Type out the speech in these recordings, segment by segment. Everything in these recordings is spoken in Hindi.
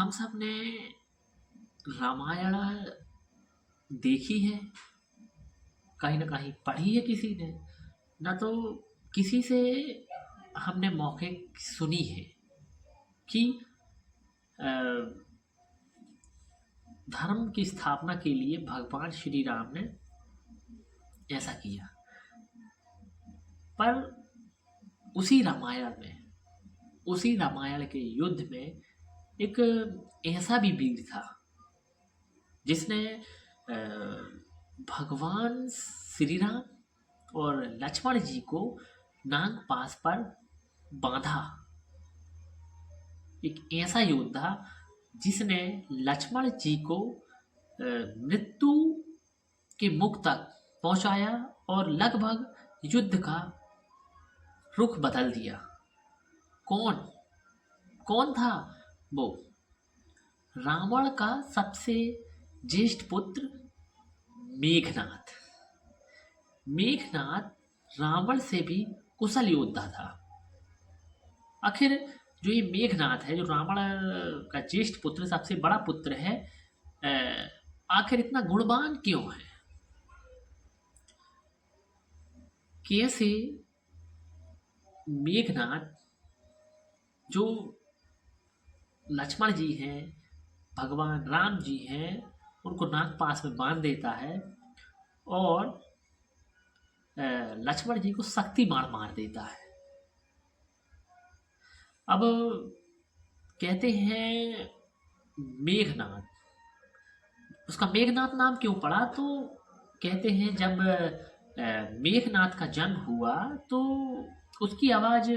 हम सब ने रामायण देखी है, कहीं ना कहीं पढ़ी है किसी ने, ना तो किसी से हमने मौखिक सुनी है कि अ, धर्म की स्थापना के लिए भगवान श्री राम ने ऐसा किया। पर उसी रामायण में, उसी रामायण के युद्ध में एक ऐसा भी वीर था जिसने अ, भगवान श्री राम और लक्ष्मण जी को नाग पास पर बांधा। एक ऐसा योद्धा जिसने लक्ष्मण जी को मृत्यु के मुख तक पहुंचाया और लगभग युद्ध का रुख बदल दिया। कौन कौन था वो? रावण का सबसे ज्येष्ठ पुत्र मेघनाथ। मेघनाथ रावण से भी कुशल योद्धा था। आखिर जो ये मेघनाथ है, जो रावण का ज्येष्ठ पुत्र, सबसे बड़ा पुत्र है, आखिर इतना गुणवान क्यों है? कैसे मेघनाथ, जो लक्ष्मण जी हैं, भगवान राम जी हैं, उनको नागपाश में बांध देता है और लक्ष्मण जी को शक्ति मार देता है। अब कहते हैं मेघनाथ, उसका मेघनाथ नाम क्यों पड़ा? तो कहते हैं जब मेघनाथ का जन्म हुआ तो उसकी आवाज़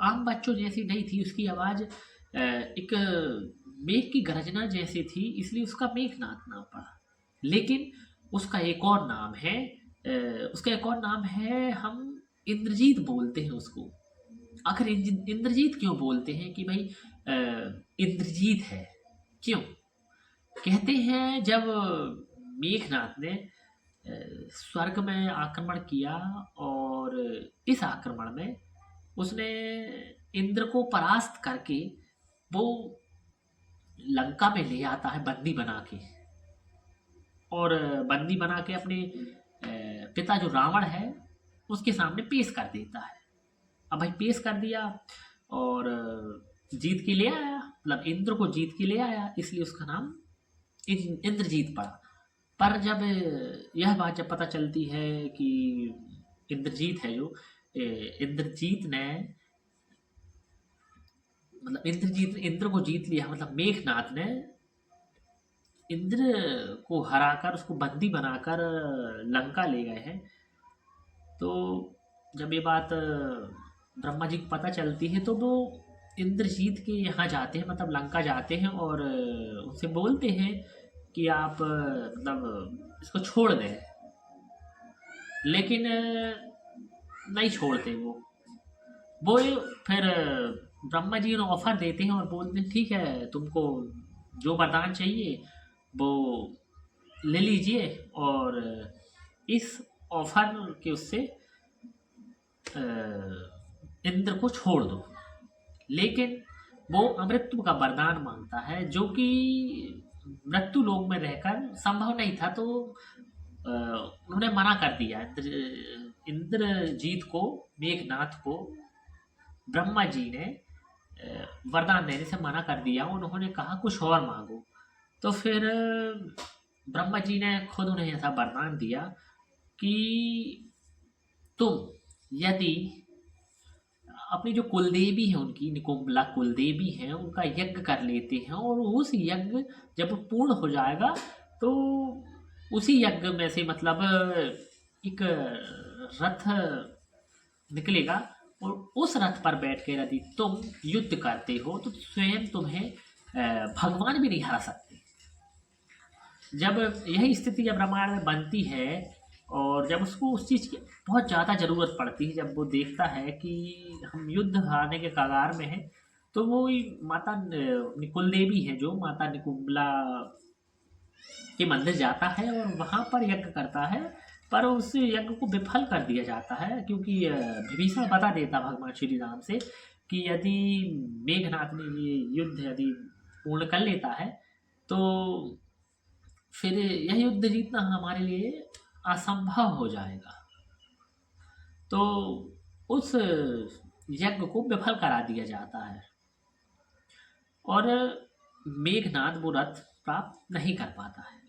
आम बच्चों जैसी नहीं थी। उसकी आवाज़ एक मेघ की गर्जना जैसी थी, इसलिए उसका मेघनाथ नाम पड़ा। लेकिन उसका एक और नाम है, उसका एक और नाम है, हम इंद्रजीत बोलते हैं उसको। आखिर इंद्रजीत क्यों बोलते हैं कि भाई इंद्रजीत है? क्यों? कहते हैं जब मेघनाथ ने स्वर्ग में आक्रमण किया और इस आक्रमण में उसने इंद्र को परास्त करके वो लंका में ले आता है बंदी बना के, और बंदी बना के अपने पिता जो रावण है उसके सामने पेश कर देता है। अब भाई पेश कर दिया और जीत के ले आया, मतलब इंद्र को जीत के ले आया, इसलिए उसका नाम इंद्रजीत पड़ा। पर जब यह बात जब पता चलती है कि इंद्रजीत है, जो इंद्रजीत ने, मतलब इंद्रजीत इंद्र को जीत लिया, मतलब मेघनाथ ने इंद्र को हराकर उसको बंदी बनाकर लंका ले गए हैं। तो जब ये बात ब्रह्मा जी को पता चलती है तो वो इंद्रजीत के यहाँ जाते हैं, मतलब लंका जाते हैं और उनसे बोलते हैं कि आप मतलब इसको छोड़ दें। लेकिन नहीं छोड़ते वो फिर ब्रह्मा जी उन्हें ऑफर देते हैं और बोलते हैं ठीक है, तुमको जो वरदान चाहिए वो ले लीजिए और इस ऑफर के उससे इंद्र को छोड़ दो। लेकिन वो अमृत्यु का वरदान मांगता है, जो कि मृत्यु लोक में रहकर संभव नहीं था। तो उन्होंने मना कर दिया इंद्रजीत को, मेघनाथ को ब्रह्मा जी ने वरदान देने से मना कर दिया। उन्होंने कहा कुछ और मांगो। तो फिर ब्रह्मा जी ने खुद उन्हें ऐसा वरदान दिया कि तुम यदि अपनी जो कुलदेवी है, उनकी निकुंबला कुलदेवी है, उनका यज्ञ कर लेते हैं और उस यज्ञ जब पूर्ण हो जाएगा तो उसी यज्ञ में से मतलब एक रथ निकलेगा और उस रथ पर बैठ के यदि तुम युद्ध करते हो तो स्वयं तुम्हें भगवान भी नहीं हरा सकते। जब यही स्थिति जब रामायण में बनती है और जब उसको उस चीज़ की बहुत ज़्यादा ज़रूरत पड़ती है, जब वो देखता है कि हम युद्ध हारने के कगार में हैं, तो वो माता कुलदेवी है, जो माता निकुंबला के मंदिर जाता है और वहाँ पर यज्ञ करता है। पर उस यज्ञ को विफल कर दिया जाता है, क्योंकि विभीषण बता देता भगवान श्री राम से कि यदि मेघनाथ ने ये युद्ध यदि पूर्ण कर लेता है तो फिर यह युद्ध जीतना हमारे लिए असंभव हो जाएगा। तो उस यज्ञ को विफल करा दिया जाता है और मेघनाद वो रथ प्राप्त नहीं कर पाता है।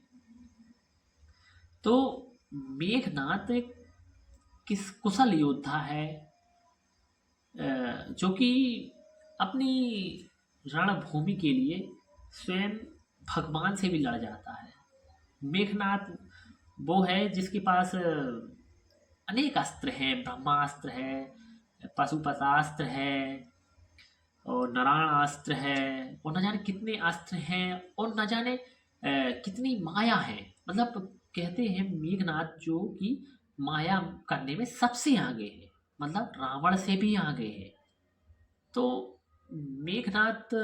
तो मेघनाद एक किस कुशल योद्धा है जो कि अपनी रणभूमि के लिए स्वयं भगवान से भी लड़ जाता है। मेघनाद वो है जिसके पास अनेक अस्त्र हैं, ब्रह्मास्त्र है, पशुपतास्त्र है और नारायणास्त्र है और न जाने कितने अस्त्र हैं और न जाने कितनी माया है। मतलब कहते हैं मेघनाद जो कि माया करने में सबसे आगे है, मतलब रावण से भी आगे है। तो मेघनाद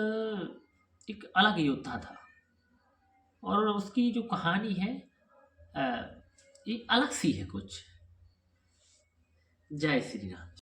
एक अलग योद्धा था और उसकी जो कहानी है अ, ये अलग सी है कुछ। जय श्री राम।